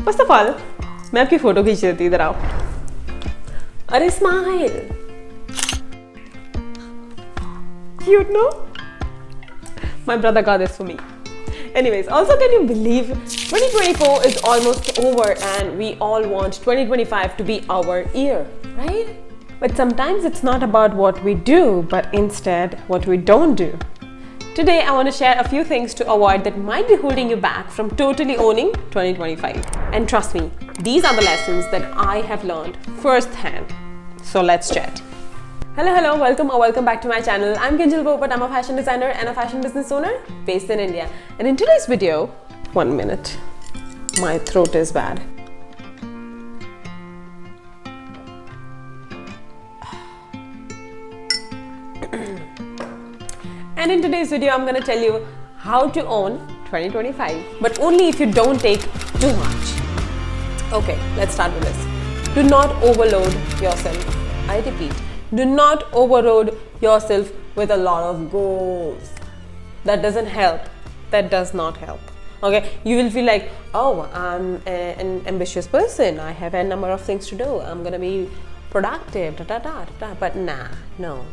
First of all मैं आपकी photo खींच देती, इधर आओ. अरे smile, cute, no? My brother got this for me. Anyways, also can you believe 2024 is almost over and we all want 2025 to be our year, right? But sometimes it's not about what we do, but instead what we don't do. Today I want to share a few things to avoid that might be holding you back from totally owning 2025. And trust me, these are the lessons that I have learned firsthand. So let's chat. Hello, welcome back to my channel. I'm Kinjal Popat. I'm a fashion designer and a fashion business owner based in India. And in today's video, 1 minute, my throat is bad. And in today's video, I'm going to tell you how to own 2025, but only if you don't take too much. Okay, let's start with this. Do not overload yourself. I repeat. Do not overload yourself with a lot of goals. That doesn't help. That does not help. Okay, you will feel like, oh, I'm an ambitious person. I have a number of things to do. I'm gonna be productive. But no.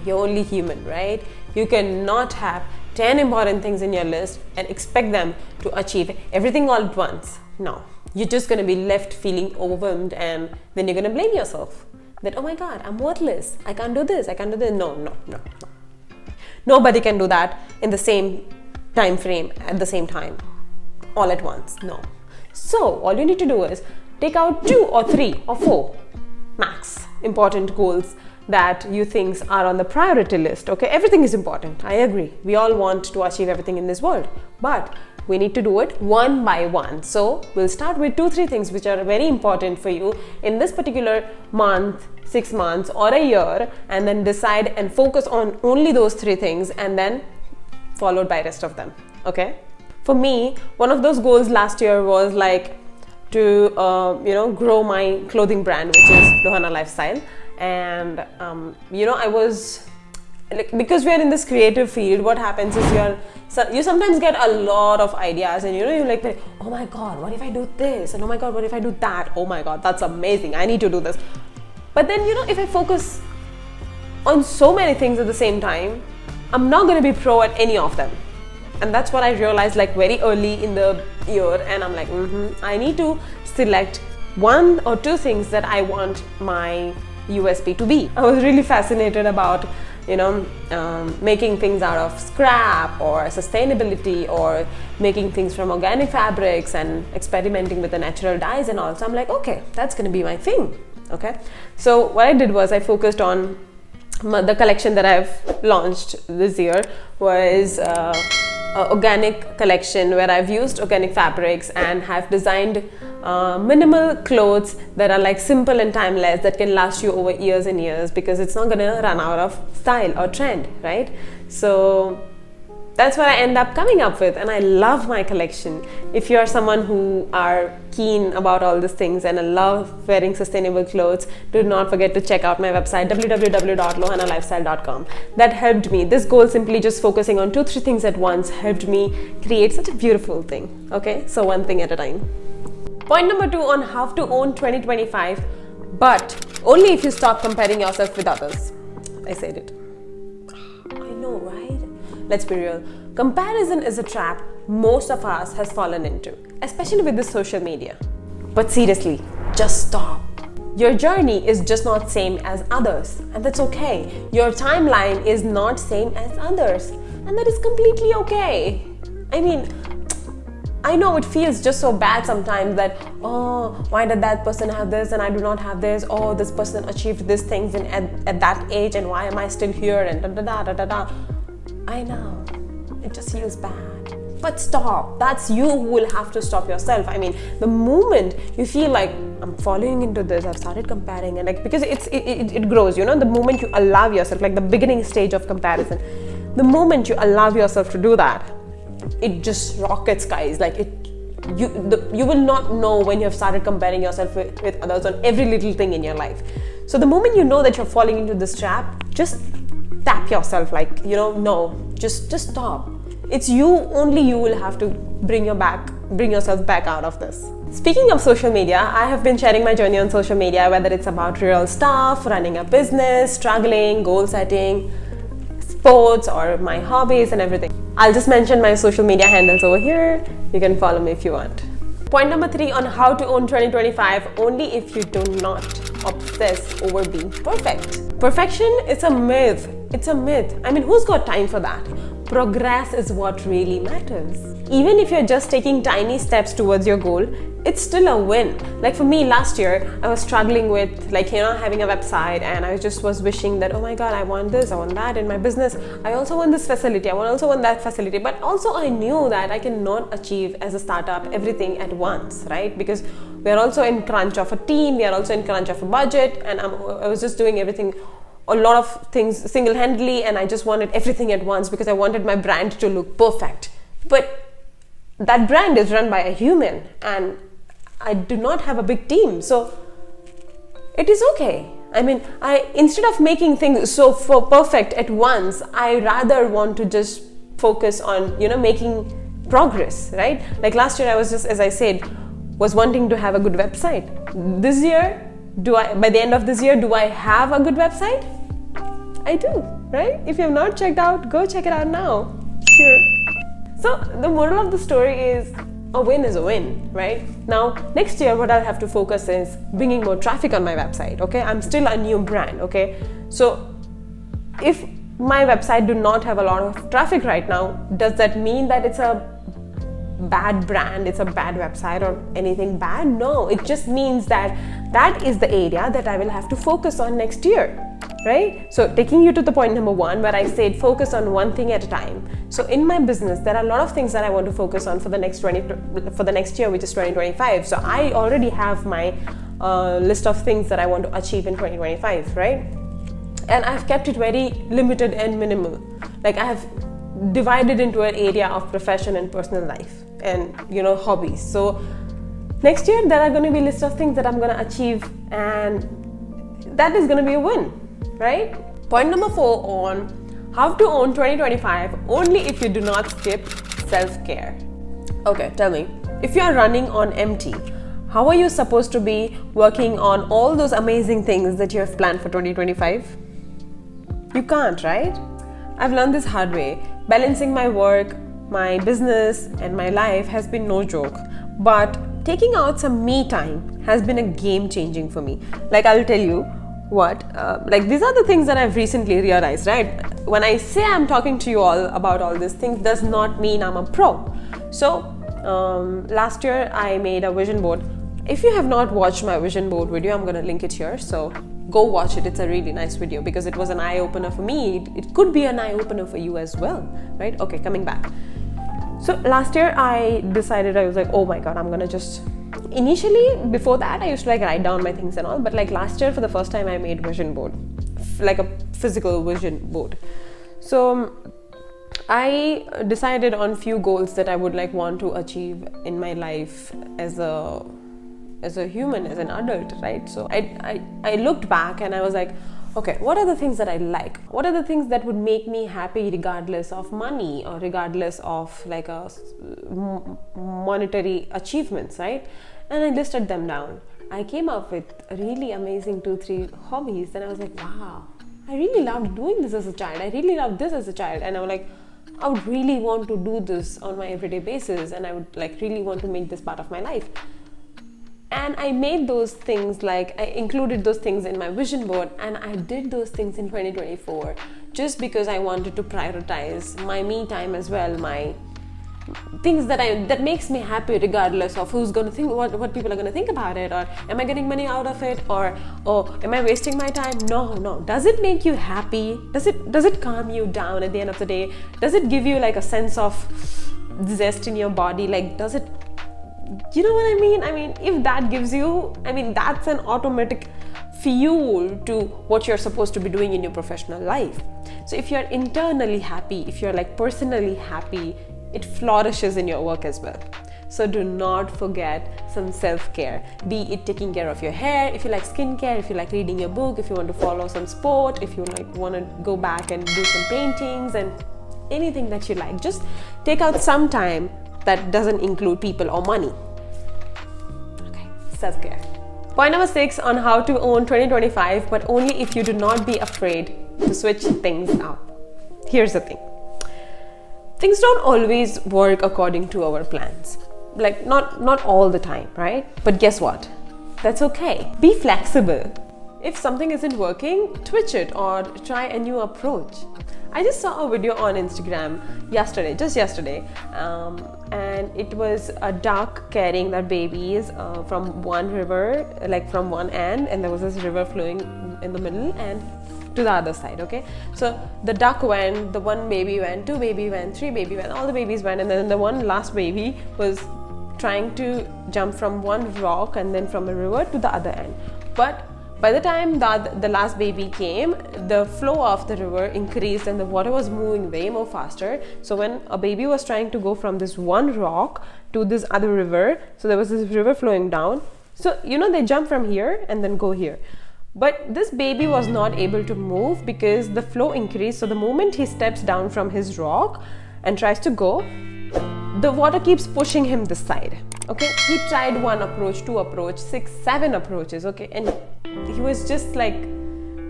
You're only human, right? You cannot have 10 important things in your list and expect them to achieve everything all at once. No, you're just gonna be left feeling overwhelmed, and then you're gonna blame yourself. That, oh my God, I'm worthless. I can't do this. I can't do this. No. Nobody can do that in the same time frame at the same time, all at once. No. So all you need to do is take out 2 or 3 or 4 max important goals that you think are on the priority list. Okay, everything is important. I agree. We all want to achieve everything in this world, but we need to do it one by one. So we'll start with 2-3 things which are very important for you in this particular month, 6 months or a year, and then decide and focus on only those 3 things, and then followed by rest of them. Okay, for me, one of those goals last year was like to grow my clothing brand, which is Lohana Lifestyle. And I was like, because we are in this creative field, what happens is you sometimes get a lot of ideas, and you're like, oh my God, what if I do this? And oh my God, what if I do that? Oh my God, that's amazing. I need to do this. But then, if I focus on so many things at the same time, I'm not going to be pro at any of them. And that's what I realized like very early in the year. And I'm like, I need to select 1 or 2 things that I want my USP to be. I was really fascinated about making things out of scrap, or sustainability, or making things from organic fabrics, and experimenting with the natural dyes and all. So I'm like, okay, that's gonna be my thing. Okay, so what I did was I focused on the collection that I've launched this year was organic collection, where I've used organic fabrics and have designed minimal clothes that are like simple and timeless, that can last you over years and years, because it's not gonna run out of style or trend, right? So that's what I end up coming up with, and I love my collection. If you are someone who are keen about all these things and I love wearing sustainable clothes, do not forget to check out my website www.lohanalifestyle.com. That helped me. This goal, simply just focusing on 2-3 things at once, helped me create such a beautiful thing. Okay, so one thing at a time. Point number 2 on how to own 2025, but only if you stop comparing yourself with others. I said it. I know, right? Let's be real. Comparison is a trap most of us has fallen into, especially with this social media. But seriously, just stop. Your journey is just not same as others, and that's okay. Your timeline is not same as others, and that is completely okay. I mean, I know it feels just so bad sometimes that, oh, why did that person have this and I do not have this? Oh, this person achieved these things at that age, and why am I still here? And da. I know, it just feels bad. But stop. That's you who will have to stop yourself. I mean, the moment you feel like, I'm falling into this, I've started comparing, and like, because it grows, the moment you allow yourself, like the beginning stage of comparison, the moment you allow yourself to do that, it just rockets skies. Like you will not know when you have started comparing yourself with others on every little thing in your life. So the moment you know that you're falling into this trap, just tap yourself, like, no, just stop. It's you, only you will have to bring your back bring yourself back out of this. Speaking of social media, I have been sharing my journey on social media, whether it's about real stuff, running a business, struggling, goal setting, sports, or my hobbies and everything. I'll just mention my social media handles over here. You can follow me if you want. Point number 3 on how to own 2025, only if you do not obsess over being perfect. Perfection is a myth. It's a myth. I mean, who's got time for that? Progress is what really matters. Even if you're just taking tiny steps towards your goal, it's still a win. Like for me last year, I was struggling with having a website, and I just was wishing that, oh my God, I want this, I want that in my business. I also want this facility, I also want that facility. But also I knew that I cannot achieve as a startup everything at once, right? Because we are also in crunch of a team, we are also in crunch of a budget, and I was just doing everything, a lot of things single-handedly, and I just wanted everything at once because I wanted my brand to look perfect. But that brand is run by a human, and I do not have a big team, so it is okay. I mean, instead of making things so perfect at once, I rather want to just focus on making progress, right? Like last year, I was just, as I said, was wanting to have a good website. This year, by the end of this year, do I have a good website? I do, right? If you have not checked out, go check it out now. Sure. So the moral of the story is a win is a win, right? Now, next year, what I'll have to focus is bringing more traffic on my website, okay? I'm still a new brand, okay? So if my website do not have a lot of traffic right now, does that mean that it's a bad brand, it's a bad website or anything bad? No, it just means that that is the area that I will have to focus on next year, right? So taking you to the point number 1 where I said focus on one thing at a time. So in my business, there are a lot of things that I want to focus on for the next year, which is 2025. So I already have my list of things that I want to achieve in 2025, right? And I've kept it very limited and minimal. Like I have divided into an area of profession and personal life and hobbies. So next year there are going to be a list of things that I'm going to achieve, and that is going to be a win, right? Point number 4 on how to own 2025, only if you do not skip self-care. Okay, tell me, if you are running on empty, how are you supposed to be working on all those amazing things that you have planned for 2025? You can't, right? I've learned this hard way. Balancing my work, my business, and my life has been no joke. But taking out some me time has been a game changing for me. Like I'll tell you what, these are the things that I've recently realized, right? When I say I'm talking to you all about all these things, does not mean I'm a pro. So last year I made a vision board. If you have not watched my vision board video, I'm going to link it here. So go watch it. It's a really nice video because it was an eye-opener for me. It could be an eye-opener for you as well, right? Okay, coming back. So last year I decided, I was like, oh my God, I'm going to just... Initially, before that, I used to write down my things and all. But last year, for the first time, I made vision board. Like a physical vision board. So I decided on few goals that I would want to achieve in my life as a human, as an adult, right? So I looked back and I was like, okay, what are the things that I like? What are the things that would make me happy regardless of money or regardless of monetary achievements, right? And I listed them down. I came up with really amazing 2-3 hobbies, and I was like, wow, I really loved doing this as a child. I really loved this as a child. And I was like, I would really want to do this on my everyday basis, and I would really want to make this part of my life. And I made those things, I included those things in my vision board, and I did those things in 2024 just because I wanted to prioritize my me time as well, my things that makes me happy regardless of who's going to think, what people are going to think about it, or am I getting money out of it, or am I wasting my time? No. Does it make you happy? Does it calm you down at the end of the day? Does it give you a sense of zest in your body? Does it, you know what I mean? I mean, if that gives you, that's an automatic fuel to what you're supposed to be doing in your professional life. So if you're internally happy, if you're personally happy, it flourishes in your work as well. So do not forget some self-care, be it taking care of your hair, if you like skincare, if you like reading a book, if you want to follow some sport, if you want to go back and do some paintings and anything that you like. Just take out some time that doesn't include people or money. Okay, self-care. Point number 6 on how to own 2025, but only if you do not be afraid to switch things up. Here's the thing. Things don't always work according to our plans. Like not all the time, right? But guess what? That's okay. Be flexible. If something isn't working, twitch it or try a new approach. I just saw a video on Instagram just yesterday, and it was a duck carrying their babies from one river, like from one end, and there was this river flowing in the middle and to the other side. Okay, so the duck went, the one baby went, two baby went, three baby went, all the babies went, and then the one last baby was trying to jump from one rock and then from a river to the other end. But by the time the last baby came, the flow of the river increased and the water was moving way more faster. So when a baby was trying to go from this one rock to this other river, so there was this river flowing down. So, you know, they jump from here and then go here. But this baby was not able to move because the flow increased. So the moment he steps down from his rock and tries to go, the water keeps pushing him this side. Okay, he tried one approach, two approach, 6, 7 approaches. Okay, and he was just like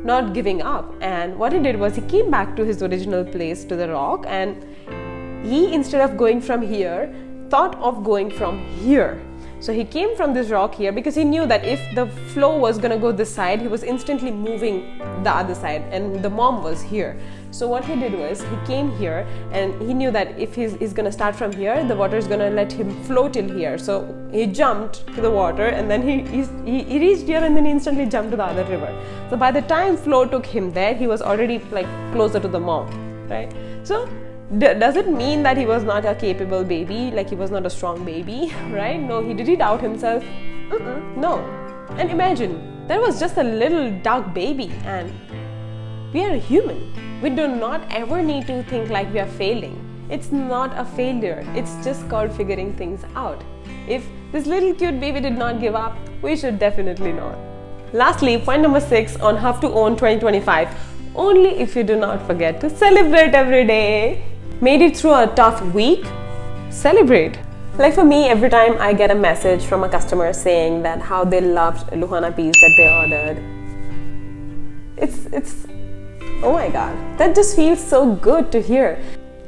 not giving up. And what he did was he came back to his original place, to the rock, and he, instead of going from here, thought of going from here. So he came from this rock here because he knew that if the flow was gonna go this side, he was instantly moving the other side, and the mom was here. So what he did was he came here, and he knew that if he's gonna start from here, the water is gonna let him flow till here. So he jumped to the water, and then he reached here, and then he instantly jumped to the other river. So by the time flow took him there, he was already like closer to the mom, right? So does it mean that he was not a capable baby, like he was not a strong baby, right? No. Did he doubt himself? No. And imagine, there was just a little duck baby, and we are human. We do not ever need to think like we are failing. It's not a failure. It's just called figuring things out. If this little cute baby did not give up, we should definitely not. Lastly, point number 6 on how to own 2025. Only if you do not forget to celebrate every day. Made it through a tough week? Celebrate. Like for me, every time I get a message from a customer saying that how they loved Luhana peas that they ordered, it's oh my god, that just feels so good to hear.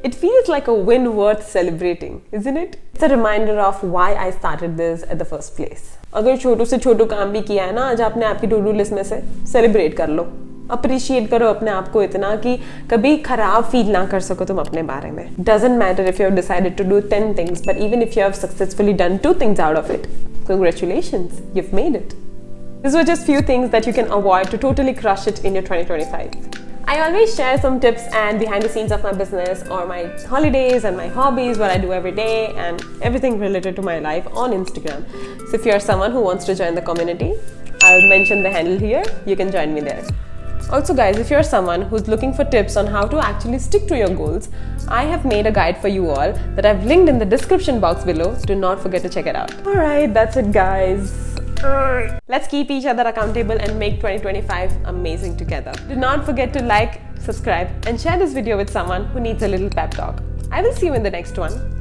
It feels like a win worth celebrating, isn't it? It's a reminder of why I started this at the first place. अगर छोटू से छोटू काम भी किया है ना आज आपने आपकी टू डू लिस्ट में से, सेलिब्रेट कर लो, अप्रिशिएट करो अपने आप को इतना कि कभी खराब फील ना कर सको तुम अपने बारे में. Doesn't matter if you have decided to do 10 things, but even if you have successfully done 2 things out of it, congratulations, you've made it. These were just few things that you can avoid to totally crush it in your 2025. I always share some tips and behind the scenes of my business or my holidays and my hobbies, what I do every day and everything related to my life on Instagram. So if you're someone who wants to join the community, I'll mention the handle here. You can join me there. Also guys, if you're someone who's looking for tips on how to actually stick to your goals, I have made a guide for you all that I've linked in the description box below. Do not forget to check it out. Alright, that's it guys. Let's keep each other accountable and make 2025 amazing together. Do not forget to like, subscribe and share this video with someone who needs a little pep talk. I will see you in the next one.